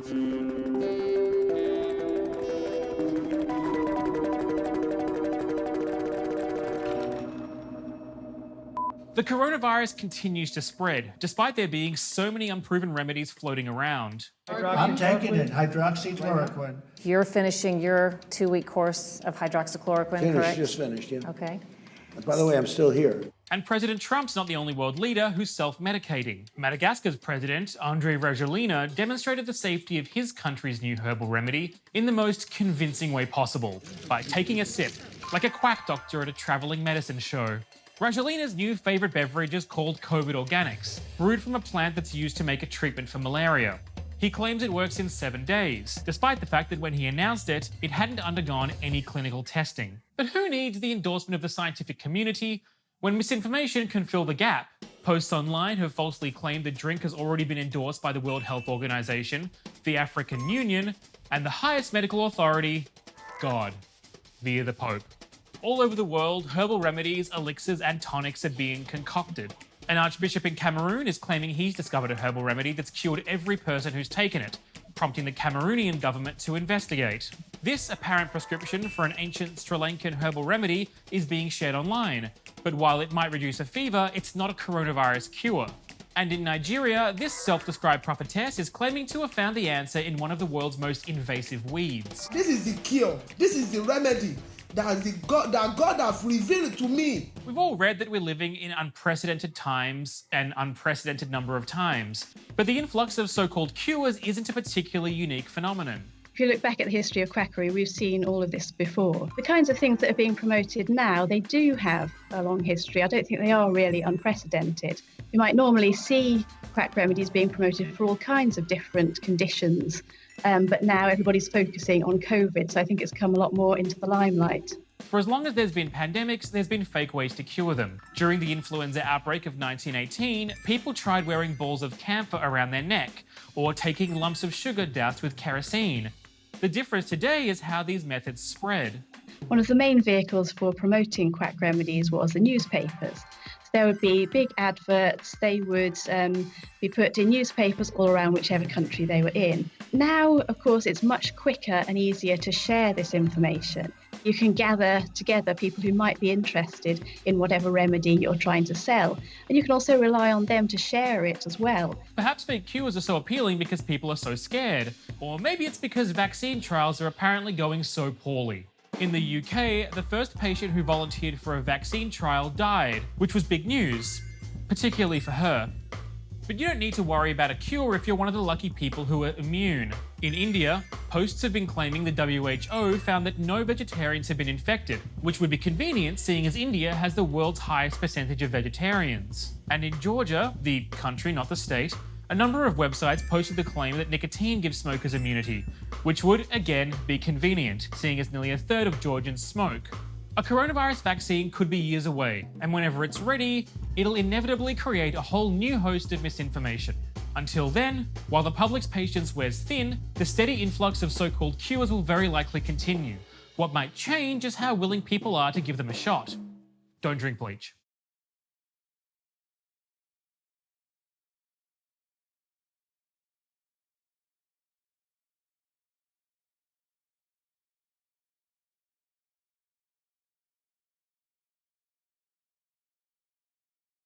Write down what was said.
The coronavirus continues to spread, despite there being so many unproven remedies floating around. I'm taking it, hydroxychloroquine. You're finishing your 2-week course of hydroxychloroquine, correct? Just finished, yeah. Okay. By the way, I'm still here. And President Trump's not the only world leader who's self-medicating. Madagascar's president, Andre Rajoelina, demonstrated the safety of his country's new herbal remedy in the most convincing way possible, by taking a sip, like a quack doctor at a travelling medicine show. Rajoelina's new favourite beverage is called COVID Organics, brewed from a plant that's used to make a treatment for malaria. He claims it works in 7 days, despite the fact that when he announced it, it hadn't undergone any clinical testing. But who needs the endorsement of the scientific community when misinformation can fill the gap? Posts online have falsely claimed the drink has already been endorsed by the World Health Organization, the African Union, and the highest medical authority, God, via the Pope. All over the world, herbal remedies, elixirs, and tonics are being concocted. An archbishop in Cameroon is claiming he's discovered a herbal remedy that's cured every person who's taken it, prompting the Cameroonian government to investigate. This apparent prescription for an ancient Sri Lankan herbal remedy is being shared online, but while it might reduce a fever, it's not a coronavirus cure. And in Nigeria, this self-described prophetess is claiming to have found the answer in one of the world's most invasive weeds. This is the cure. This is the remedy that God has revealed to me. We've all read that we're living in unprecedented times, an unprecedented number of times. But the influx of so-called cures isn't a particularly unique phenomenon. If you look back at the history of quackery, we've seen all of this before. The kinds of things that are being promoted now, they do have a long history. I don't think they are really unprecedented. You might normally see quack remedies being promoted for all kinds of different conditions, but now everybody's focusing on COVID, so I think it's come a lot more into the limelight. For as long as there's been pandemics, there's been fake ways to cure them. During the influenza outbreak of 1918, people tried wearing balls of camphor around their neck, or taking lumps of sugar doused with kerosene. The difference today is how these methods spread. One of the main vehicles for promoting quack remedies was the newspapers. So there would be big adverts, they would be put in newspapers all around whichever country they were in. Now, of course, it's much quicker and easier to share this information. You can gather together people who might be interested in whatever remedy you're trying to sell, and you can also rely on them to share it as well. Perhaps fake cures are so appealing because people are so scared, or maybe it's because vaccine trials are apparently going so poorly. In the UK, the first patient who volunteered for a vaccine trial died, which was big news, particularly for her. But you don't need to worry about a cure if you're one of the lucky people who are immune. In India, posts have been claiming the WHO found that no vegetarians have been infected, which would be convenient seeing as India has the world's highest percentage of vegetarians. And in Georgia, the country, not the state, a number of websites posted the claim that nicotine gives smokers immunity, which would, again, be convenient, seeing as nearly a third of Georgians smoke. A coronavirus vaccine could be years away, and whenever it's ready, it'll inevitably create a whole new host of misinformation. Until then, while the public's patience wears thin, the steady influx of so-called cures will very likely continue. What might change is how willing people are to give them a shot. Don't drink bleach.